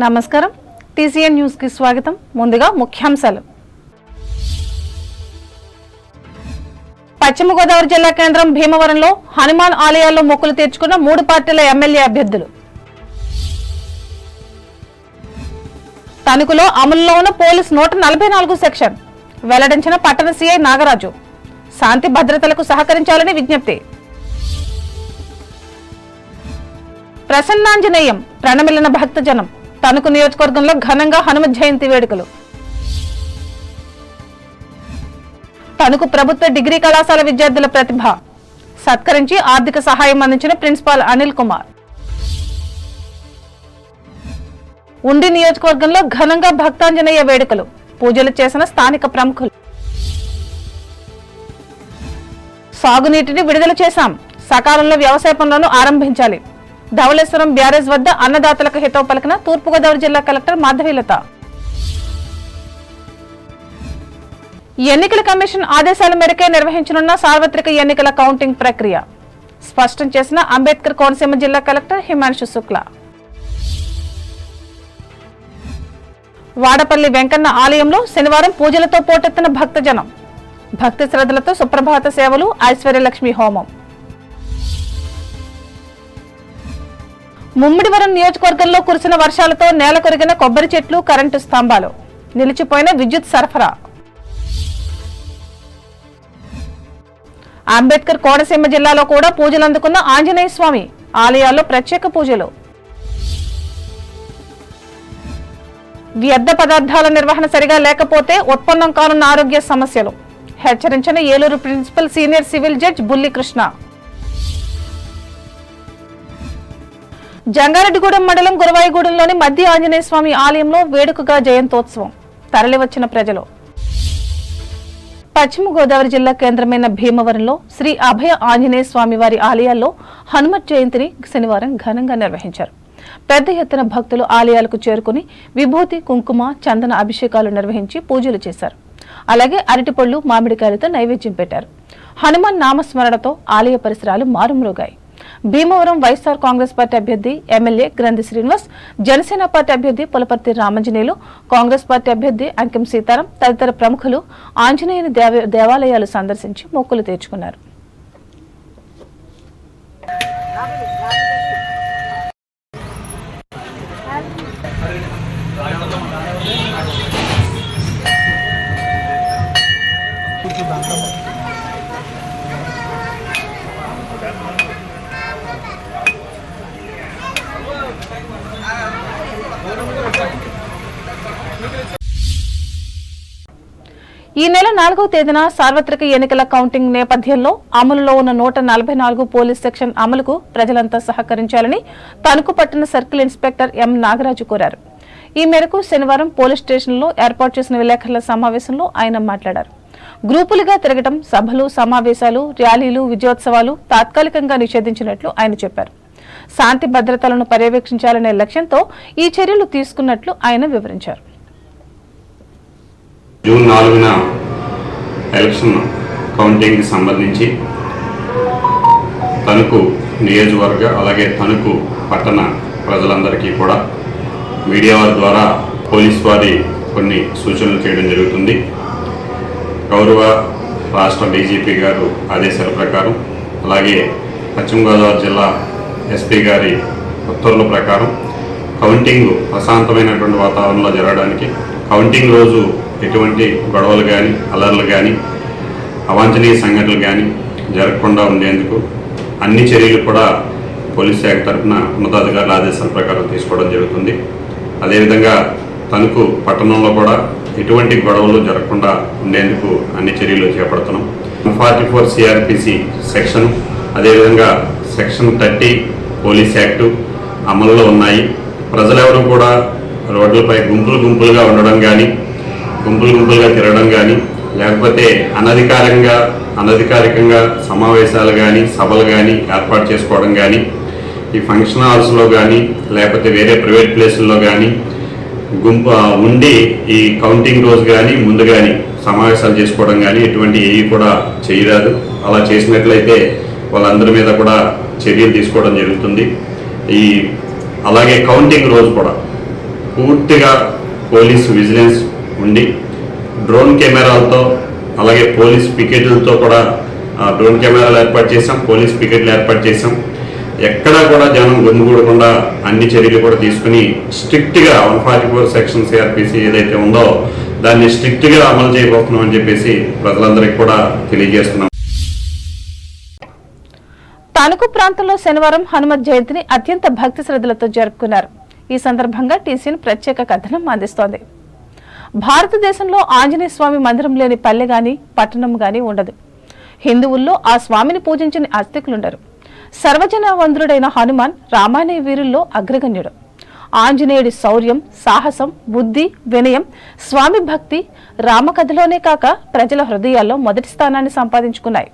నమస్కారం TCN news కి స్వాగతం. ముందుగా ముఖ్యాంశాలు. పశ్చిమ గోదావరి జిల్లా కేంద్రం భీమవరంలో హనుమాన్ ఆలయాల్లో మొక్కులు తీర్చుకున్న 3 పార్టీల ఎమ్మెల్యే అభ్యర్థులు. తణుకులో అమలులో ఉన్న పోలీస్ 144 సెక్షన్ వెల్లడించిన పట్టణ సీఐ నాగరాజు. శాంతి భద్రతలకు సహకరించాలని విజ్ఞప్తి. ప్రసన్నాంజనేయం ప్రణమిలిన భక్తజనం. తణుకు నియోజకవర్గంలో ఘనంగా హనుమత్ జయంతి వేడుకలు. తణుకు ప్రభుత్వ డిగ్రీ కళాశాల విద్యార్థుల ప్రతిభ సత్కరించి ఆర్థిక సహాయం అందించిన ప్రిన్సిపాల్ అనిల్ కుమార్. ఉండి నియోజకవర్గంలో ఘనంగా భక్తాంజనేయ వేడుకలు. పూజలు చేసిన స్థానిక ప్రముఖులు. సాగునీటిని విడుదల చేశాం, సకాలంలో వ్యవసాయ పనులను ఆరంభించాలి. ధవళేశ్వరం బ్యారేజ్ వద్ద అన్నదాతలకు హితవు పలికిన తూర్పుగోదావరి జిల్లా కలెక్టర్ మాధవీలత. ఎన్నికల కమిషన్ ఆదేశాల మేరకే నిర్వహించనున్న సార్వత్రిక ఎన్నికల కౌంటింగ్ ప్రక్రియ స్పష్టం చేసిన అంబేద్కర్ కోనసీమ జిల్లా కలెక్టర్ హిమాంశు శుక్లా. వాడపల్లి వెంకన్న ఆలయంలో శనివారం పూజలతో పోటెత్తిన భక్తజనం. భక్తి శ్రద్ధలతో సుప్రభాత సేవలు, ఐశ్వర్యలక్ష్మి హోమం. ముమ్మిడివరం నియోజకవర్గంలో కురిసిన వర్షాలతో నేల కొరిగిన కొబ్బరి చెట్లు, కరెంటు స్తంభాలు. నిలిచిపోయిన విద్యుత్ సరఫరా. అంబేద్కర్ కోనసీమ జిల్లాలో కూడా పూజలు అందుకున్న ఆంజనేయ స్వామి ఆలయాల్లో ప్రత్యేక పూజలు. వ్యర్థ పదార్థాల నిర్వహణ సరిగా లేకపోతే ఉత్పన్నం కానున్న ఆరోగ్య సమస్యలు హెచ్చరించిన Eluru principal senior civil judge Bulli Krishna. Jangareddygudem మండలం గురవాయిగూడెంలోని మధ్య ఆంజనేయ స్వామి ఆలయంలో వేడుకగా జయంతోత్సవం. తరలివచ్చిన ప్రజలు. పశ్చిమ గోదావరి జిల్లా కేంద్రమైన భీమవరంలో శ్రీ అభయ ఆంజనేయ స్వామి వారి ఆలయాల్లో హనుమత్ జయంతిని శనివారం ఘనంగా నిర్వహించారు. పెద్ద ఎత్తున భక్తులు ఆలయాలకు చేరుకుని విభూతి, కుంకుమ, చందన అభిషేకాలు నిర్వహించి పూజలు చేశారు. అలాగే అరటిపళ్లు, మామిడికాయలతో నైవేద్యం పెట్టారు. హనుమాన్ నామస్మరణతో ఆలయ పరిసరాలు మారుమ్రోగాయి. భీమవరం వైఎస్ఆర్ కాంగ్రెస్ పార్టీ అభ్యర్థి ఎమ్మెల్యే గ్రంథి శ్రీనివాస్, జనసేన పార్టీ అభ్యర్థి పులపర్తి రామంజనేయులు, కాంగ్రెస్ పార్టీ అభ్యర్థి అంకిం సీతారాం తదితర ప్రముఖులు ఆంజనేయుని దేవాలయాలు సందర్శించి మొక్కులు తీర్చుకున్నారు. ఈ నెల 4వ తేదీన సార్వత్రిక ఎన్నికల కౌంటింగ్ నేపథ్యంలో అమలులో ఉన్న 144 పోలీస్ సెక్షన్ అమలుకు ప్రజలంతా సహకరించాలని తణుకు పట్టణ సర్కిల్ ఇన్స్పెక్టర్ ఎం నాగరాజు కోరారు. ఈ మేరకు శనివారం పోలీస్ స్టేషన్లో ఏర్పాటు చేసిన విలేకరుల సమావేశంలో ఆయన మాట్లాడారు. గ్రూపులుగా తిరగడం, సభలు, సమావేశాలు, ర్యాలీలు, విజయోత్సవాలు తాత్కాలికంగా నిషేధించినట్లు ఆయన చెప్పారు. శాంతి భద్రతలను పర్యవేక్షించాలనే లక్ష్యంతో ఈ చర్యలు తీసుకున్నట్లు ఆయన వివరించారు. జూన్ 4న ఎలక్షన్ కౌంటింగ్కి సంబంధించి తణుకు నియోజకవర్గ అలాగే తణుకు పట్టణ ప్రజలందరికీ కూడా మీడియా వారి ద్వారా పోలీస్ వారి కొన్ని సూచనలు చేయడం జరుగుతుంది. గౌరవ రాష్ట్ర డీజీపీ గారు ఆదేశాల ప్రకారం అలాగే పశ్చిమ గోదావరి జిల్లా ఎస్పీ గారి ఉత్తర్వుల ప్రకారం కౌంటింగ్ ప్రశాంతమైనటువంటి వాతావరణంలో జరగడానికి, కౌంటింగ్ రోజు ఎటువంటి గొడవలు కానీ, అల్లర్లు కానీ, అవాంఛనీయ సంఘటనలు కానీ జరగకుండా ఉండేందుకు అన్ని చర్యలు కూడా పోలీస్ శాఖ తరఫున ఉన్నతాధికారుల ఆదేశాల ప్రకారం తీసుకోవడం జరుగుతుంది. అదేవిధంగా తణుకు పట్టణంలో కూడా ఎటువంటి గొడవలు జరగకుండా ఉండేందుకు అన్ని చర్యలు చేపడుతున్నాం. 144 సిఆర్పిసి సెక్షన్, అదేవిధంగా సెక్షన్ 30 పోలీస్ యాక్టు అమలులో ఉన్నాయి. ప్రజలెవరూ కూడా రోడ్లపై గుంపులుగా ఉండడం కానీ, గుంపులుగా తిరగడం కానీ, లేకపోతే అనధికారికంగా సమావేశాలు కానీ, సభలు కానీ ఏర్పాటు చేసుకోవడం కానీ, ఈ ఫంక్షన్ హాల్స్లో కానీ లేకపోతే వేరే ప్రైవేట్ ప్లేసుల్లో కానీ ఉండి ఈ కౌంటింగ్ రోజు కానీ ముందు కానీ సమావేశాలు చేసుకోవడం కానీ ఎటువంటి ఏవి కూడా చేయరాదు. అలా చేసినట్లయితే వాళ్ళందరి మీద కూడా చర్యలు తీసుకోవడం జరుగుతుంది. అలాగే కౌంటింగ్ రోజు కూడా పూర్తిగా పోలీస్ విజిలెన్స్ ఉండి డ్రోన్ కెమెరాలతో అలాగే పోలీస్ పికెట్లతో కూడా డ్రోన్ కెమెరాలు ఏర్పాటు చేసాం, పోలీస్ పికెట్లు ఏర్పాటు చేసాం. ఎక్కడా కూడా జనం గుమిగూడకుండా అన్ని చర్యలు కూడా తీసుకుని స్ట్రిక్ట్గా 144 సెక్షన్ సిఆర్పిసి ఏదైతే ఉందో దాన్ని స్ట్రిక్ట్గా అమలు చేయబోతున్నాం అని చెప్పేసి ప్రజలందరికీ కూడా తెలియజేస్తున్నాం. తణుకు ప్రాంతంలో శనివారం హనుమత్ జయంతిని అత్యంత భక్తి శ్రద్ధలతో జరుపుకున్నారు. ఈ సందర్భంగా టీసీఎన్ ప్రత్యేక కథనం అందిస్తోంది. భారతదేశంలో ఆంజనేయ స్వామి మందిరం లేని పల్లె గాని పట్టణం గాని ఉండదు. హిందువుల్లో ఆ స్వామిని పూజించని అస్తికులుండరు. సర్వజన వంద్రుడైన హనుమాన్ రామాయణ వీరుల్లో అగ్రగణ్యుడు. ఆంజనేయుడి శౌర్యం, సాహసం, బుద్ధి, వినయం, స్వామి భక్తి రామకథలోనే కాక ప్రజల హృదయాల్లో మొదటి స్థానాన్ని సంపాదించుకున్నాయి.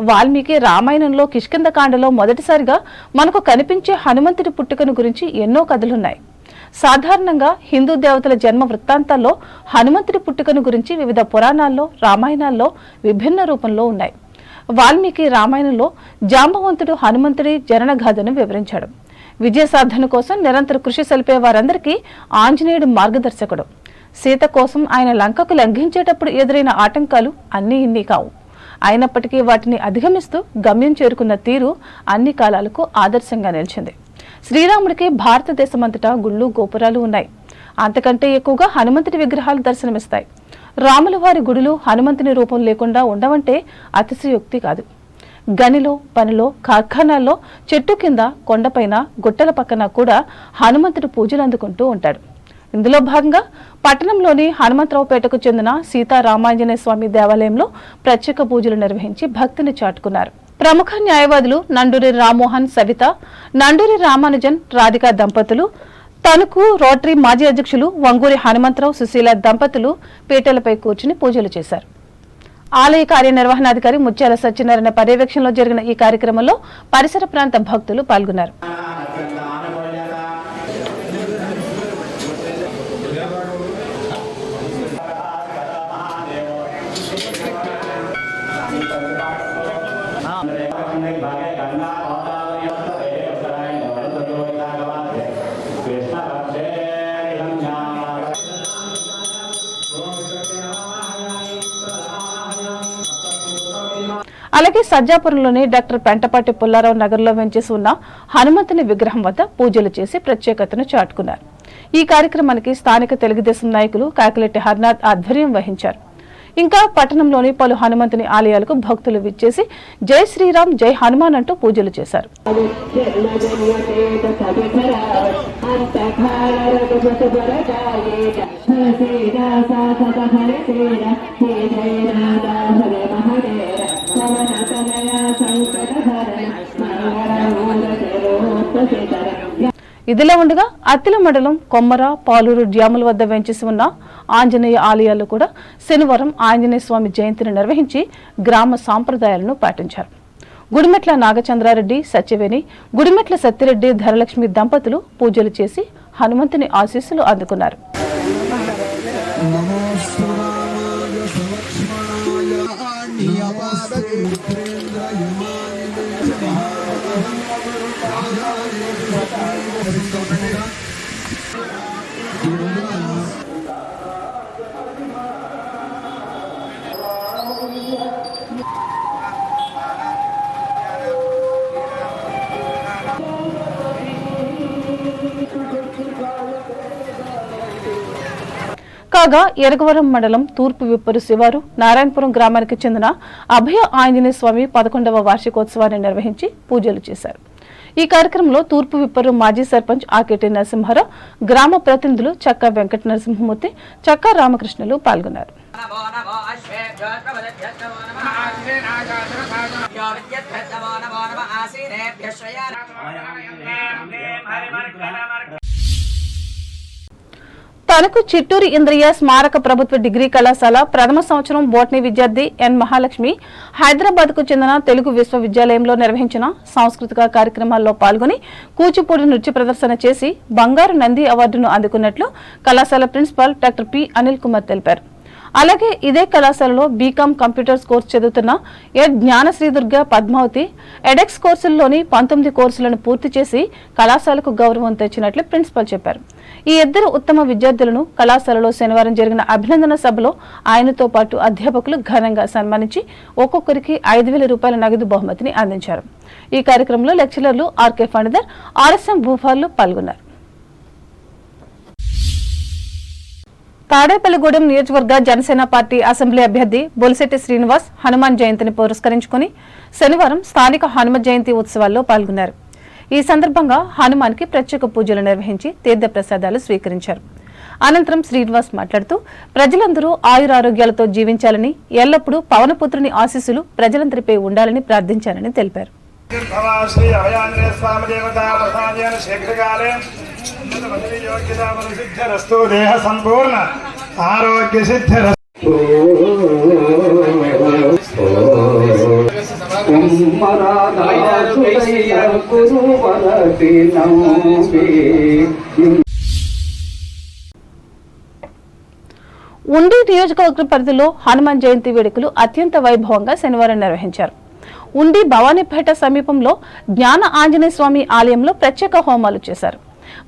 వాల్మీకి రామాయణంలో కిష్కింధకాండలో మొదటిసారిగా మనకు కనిపించే హనుమంతుడి పుట్టుకను గురించి ఎన్నో కథలున్నాయి. సాధారణంగా హిందూ దేవతల జన్మ వృత్తాంతాల్లో హనుమంతుడి పుట్టుకను గురించి వివిధ పురాణాల్లో, రామాయణాల్లో విభిన్న రూపంలో ఉన్నాయి. వాల్మీకి రామాయణంలో జాంబవంతుడు హనుమంతుడి జననగాథను వివరించాడు. విజయ సాధన కోసం నిరంతర కృషి సలిపే వారందరికీ ఆంజనేయుడు మార్గదర్శకుడు. సీత కోసం ఆయన లంకకు లంఘించేటప్పుడు ఎదురైన ఆటంకాలు అన్నీ ఇన్ని కావు. అయినప్పటికీ వాటిని అధిగమిస్తూ గమ్యం చేరుకున్న తీరు అన్ని కాలాలకు ఆదర్శంగా నిలిచింది. శ్రీరాముడికి భారతదేశమంతటా గుళ్ళు, గోపురాలు ఉన్నాయి. అంతకంటే ఎక్కువగా హనుమంతుడి విగ్రహాలు దర్శనమిస్తాయి. రాముల వారి గుడులు హనుమంతుని రూపం లేకుండా ఉండవంటే అతిశయోక్తి కాదు. గనిలో, పనిలో, కార్ఖానాల్లో, చెట్టు కింద, కొండపైన, గుట్టల పక్కన కూడా హనుమంతుడు పూజలు అందుకుంటూ ఉంటాడు. ఇందులో భాగంగా పట్టణంలోని హనుమంతరావుపేటకు చెందిన సీతారామాంజనేయ స్వామి దేవాలయంలో ప్రత్యేక పూజలు నిర్వహించి భక్తిని చాటుకున్నారు. ప్రముఖ న్యాయవాదులు నండూరి రామ్మోహన్, సవిత, నండూరి రామానుజన్, రాధికా దంపతులు, తణుకు రోటరీ మాజీ అధ్యక్షులు వంగూరి హనుమంతరావు, సుశీల దంపతులు పీటలపై కూర్చుని పూజలు చేశారు. ఆలయ కార్యనిర్వహణాధికారి ముత్యాల సత్యనారాయణ పర్యవేక్షణలో జరిగిన ఈ కార్యక్రమంలో పరిసర ప్రాంత భక్తులు పాల్గొన్నారు. అలాగే సజ్జాపురంలోని డాక్టర్ పెంటపాటి పుల్లారావు నగర్లో వెంచేసి ఉన్న హనుమంతుని విగ్రహం వద్ద పూజలు చేసి ప్రత్యేకతను చాటుకున్నారు. ఈ కార్యక్రమానికి స్థానిక తెలుగుదేశం నాయకులు కాకిలెట్టి హర్నాథ్ ఆధ్వర్యం వహించారు. ఇంకా పట్టణంలోని పలు హనుమంతుని ఆలయాలకు భక్తులు విచ్చేసి జై శ్రీరామ్, జై హనుమాన్ అంటూ పూజలు చేశారు. ఇదిలా ఉండగా అత్తిల మండలం కొమ్మర, పాలూరు డ్యాముల వద్ద వెంచేసి ఉన్న ఆంజనేయ ఆలయాల్లో కూడా శనివారం ఆంజనేయ స్వామి జయంతిని నిర్వహించి గ్రామ సాంప్రదాయాలను పాటించారు. గుడిమెట్ల నాగచంద్రారెడ్డి, సత్యవేణి, గుడిమెట్ల సత్యరెడ్డి, ధనలక్ష్మి దంపతులు పూజలు చేసి హనుమంతుని ఆశీస్సులు అందుకున్నారు. కాగా ఎరగవరం మండలం తూర్పు విప్పరు శివారు నారాయణపురం గ్రామానికి చెందిన అభయ ఆంజనేయ స్వామి 11వ వార్షికోత్సవాన్ని నిర్వహించి పూజలు చేశారు. ఈ కార్యక్రమంలో తూర్పు విప్పరు మాజీ సర్పంచ్ ఆకేటి నరసింహారావు, గ్రామ ప్రతినిధులు చక్కా వెంకట నరసింహమూర్తి, చక్కా రామకృష్ణులు పాల్గొన్నారు. తణుకు చిట్టూరి ఇంద్రియ స్మారక ప్రభుత్వ డిగ్రీ కళాశాల ప్రథమ సంవత్సరం బోటనీ విద్యార్థి ఎన్ మహాలక్ష్మి హైదరాబాద్ కు చెందిన తెలుగు విశ్వవిద్యాలయంలో నిర్వహించిన సాంస్కృతిక కార్యక్రమాల్లో పాల్గొని కూచిపూడి నృత్య ప్రదర్శన చేసి బంగారు నంది అవార్డును అందుకున్నట్లు కళాశాల principal doctor P Anil Kumar తెలిపారు. అలాగే ఇదే కళాశాలలో బీకాం కంప్యూటర్స్ కోర్సు చదువుతున్న ఎడ్ జ్ఞానశ్రీదుర్గ పద్మావతి ఎడెక్స్ కోర్సుల్లోని 19 కోర్సులను పూర్తి చేసి కళాశాలకు గౌరవం తెచ్చినట్లు ప్రిన్సిపల్ చెప్పారు. ఈ ఇద్దరు ఉత్తమ విద్యార్థులను కళాశాలలో శనివారం జరిగిన అభినందన సభలో ఆయనతో పాటు అధ్యాపకులు ఘనంగా సన్మానించి ఒక్కొక్కరికి 5,000 రూపాయల నగదు బహుమతిని అందించారు. ఈ కార్యక్రమంలో లెక్చరర్లు ఆర్కే ఫణిధర్, ఆర్ఎస్ఎం భూపాలు పాల్గొన్నారు. తాడేపల్లిగూడెం నియోజకవర్గ జనసేన పార్టీ అసెంబ్లీ అభ్యర్థి బొలిశెట్టి శ్రీనివాస్ హనుమాన్ జయంతిని పురస్కరించుకుని శనివారం స్థానిక హనుమ జయంతి ఉత్సవాల్లో పాల్గొన్నారు. ఈ సందర్భంగా హనుమాన్కి ప్రత్యేక పూజలు నిర్వహించి తీర్థప్రసాదాలు స్వీకరించారు. అనంతరం శ్రీనివాస్ మాట్లాడుతూ ప్రజలందరూ ఆయురారోగ్యాలతో జీవించాలని, ఎల్లప్పుడూ పవనపుత్రుని ఆశీస్సులు ప్రజలందరిపై ఉండాలని ప్రార్థించారని తెలిపారు. దేహ సంపూర్ణ ఆరోగ్య సిద్ధిరస్తు. ఉండి నియోజకవర్గ పరిధిలో హనుమాన్ జయంతి వేడుకలు అత్యంత వైభవంగా శనివారం నిర్వహించారు. ఉండి భవానీపేట సమీపంలో జ్ఞాన ఆంజనేయ స్వామి ఆలయంలో ప్రత్యేక హోమాలు చేశారు.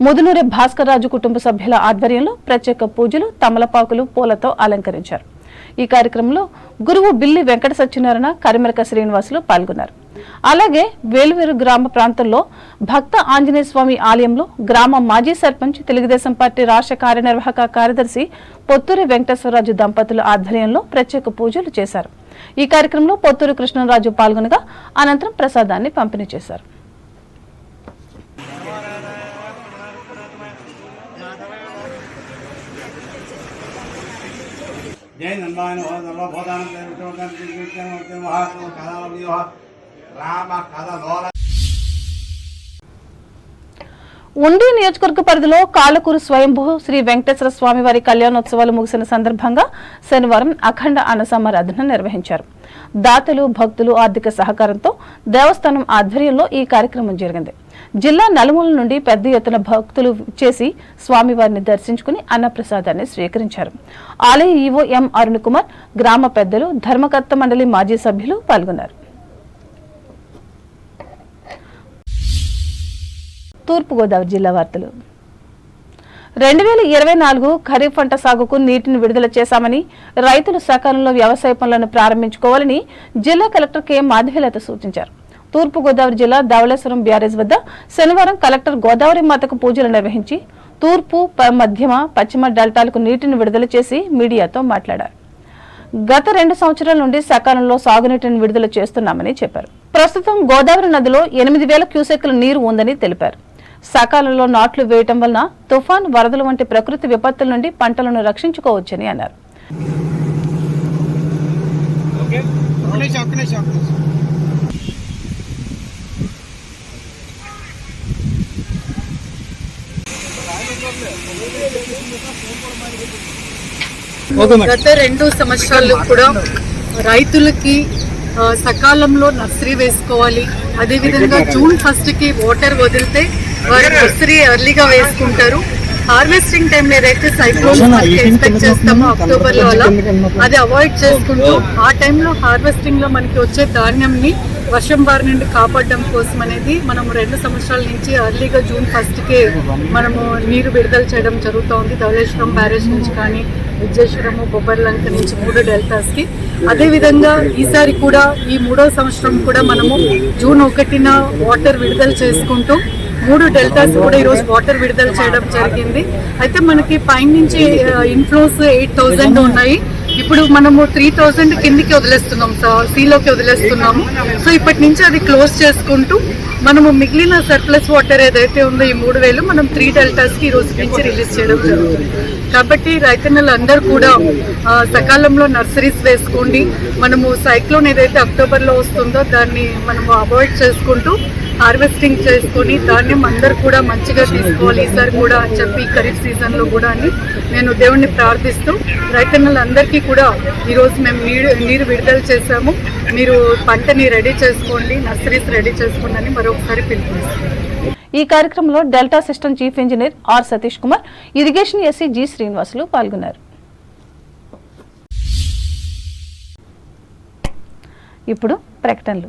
ముదునూరి భాస్కర్ రాజు కుటుంబ సభ్యుల ఆధ్వర్యంలో ప్రత్యేక పూజలు, తమలపాకులు, పూలతో అలంకరించారు. ఈ కార్యక్రమంలో గురువు బిల్లి వెంకట సత్యనారాయణ, కరిమెరక శ్రీనివాసులు పాల్గొన్నారు. అలాగే వేలువేరు గ్రామ ప్రాంతంలో భక్త ఆంజనేయ స్వామి ఆలయంలో గ్రామ మాజీ సర్పంచ్, తెలుగుదేశం పార్టీ రాష్ట్ర కార్యనిర్వాహక కార్యదర్శి పొత్తూరి వెంకటేశ్వరరాజు దంపతుల ఆధ్వర్యంలో ప్రత్యేక పూజలు చేశారు. ఈ కార్యక్రమంలో పొత్తూరి కృష్ణరాజు పాల్గొనగా అనంతరం ప్రసాదాన్ని పంపిణీ చేశారు. ఉండి నియోజకవర్గ పరిధిలో కాలకూరు స్వయంభూ శ్రీ వెంకటేశ్వర స్వామి వారి కళ్యాణోత్సవాలు ముగిసిన సందర్భంగా శనివారం అఖండ అన్నసమారాధన నిర్వహించారు. దాతలు, భక్తులు ఆర్థిక సహకారంతో దేవస్థానం ఆధ్వర్యంలో ఈ కార్యక్రమం జరిగింది. జిల్లా నలుమూల నుండి పెద్ద ఎత్తున భక్తులు చేసి స్వామివారిని దర్శించుకుని అన్నప్రసాదాన్ని స్వీకరించారు. ఆలయ ఈవో ఎం అరుణ్ కుమార్, గ్రామ పెద్దలు, ధర్మకర్త మండలి మాజీ సభ్యులు పాల్గొన్నారు. తూర్పుగోదావరి జిల్లా వార్తలు. 2024 ఖరీఫ్ పంట సాగుకు నీటిని విడుదల చేశామని, రైతులు సకాలంలో వ్యవసాయ పనులను ప్రారంభించుకోవాలని జిల్లా కలెక్టర్ కె మాధవీలత సూచించారు. తూర్పుగోదావరి జిల్లా ధవళేశ్వరం బ్యారేజ్ వద్ద శనివారం కలెక్టర్ గోదావరి మాతకు పూజలు నిర్వహించి తూర్పు, మధ్యమ, పశ్చిమ డెల్టాలకు నీటిని విడుదల చేసి మీడియాతో మాట్లాడారు. గత 2 సంవత్సరాల నుండి సకాలంలో సాగునీటిని విడుదల చేస్తున్నామని చెప్పారు. ప్రస్తుతం గోదావరి నదిలో 8,000 క్యూసెక్కుల నీరు ఉందని తెలిపారు. సకాలంలో నాట్లు వేయటం వలన తుఫాన్, వరదలు వంటి ప్రకృతి విపత్తుల నుండి పంటలను రక్షించుకోవచ్చని అన్నారు. గత 2 సంవత్సరాలు కూడా రైతులకి సకాలంలో నర్సరీ వేసుకోవాలి. అదేవిధంగా జూన్ 1కి వాటర్ వదిలితే వారు నర్సరీ ఎర్లీగా వేసుకుంటారు. హార్వెస్టింగ్ టైంలో ఏదైతే సైక్లోన్స్ ఎక్స్పెక్ట్ చేస్తామో అక్టోబర్లో అలా అది అవాయిడ్ చేసుకుంటూ ఆ టైంలో హార్వెస్టింగ్ లో మనకి వచ్చే ధాన్యంని వర్షం బారి నుండి కాపాడడం కోసం అనేది మనము 2 సంవత్సరాల నుంచి ఎర్లీగా జూన్ 1కే మనము నీరు విడుదల చేయడం జరుగుతోంది. ధవళేశ్వరం బ్యారేజ్ నుంచి కానీ, విజయేశ్వరము, బొబ్బర్లంక నుంచి 3 డెల్టాస్కి. అదేవిధంగా ఈసారి కూడా ఈ 3వ సంవత్సరం కూడా మనము జూన్ 1న వాటర్ విడుదల చేసుకుంటూ 3 డెల్టాస్ కూడా ఈరోజు వాటర్ విడుదల చేయడం జరిగింది. అయితే మనకి పైనుంచి ఇన్ఫ్లోస్ 8,000 ఉన్నాయి. ఇప్పుడు మనము 3,000 కిందికి వదిలేస్తున్నాం, సీలోకి వదిలేస్తున్నాము. సో ఇప్పటి నుంచి అది క్లోజ్ చేసుకుంటూ మనము మిగిలిన సర్ప్లస్ వాటర్ ఏదైతే ఉందో ఈ 3,000 మనం 3 డెల్టాస్కి ఈ రోజు నుంచి రిలీజ్ చేయడం జరుగుతుంది. కాబట్టి రైతన్నలందరూ కూడా సకాలంలో నర్సరీస్ వేసుకోండి. మనము సైక్లోన్ ఏదైతే అక్టోబర్లో వస్తుందో దాన్ని మనము అవాయిడ్ చేసుకుంటూ హార్వెస్టింగ్ చేసుకొని ధాన్యం అందరూ కూడా మంచిగా తీసుకోవాలి ఈసారి కూడా అని చెప్పి ఖరీఫ్ సీజన్లో కూడా అని నేను దేవుణ్ణి ప్రార్థిస్తూ రైతన్నలందరికీ కూడా ఈరోజు మేము నీరు విడుదల చేశాము. మీరు పంటని రెడీ చేసుకోండి, నర్సరీస్ రెడీ చేసుకోండి అని మరొకసారి పిలుపునిస్తాను. ఈ కార్యక్రమంలో delta system chief engineer R Satish Kumar, irrigation SC G Srinivasulu పాల్గొన్నారు. ఇప్పుడు ప్రకటనలు.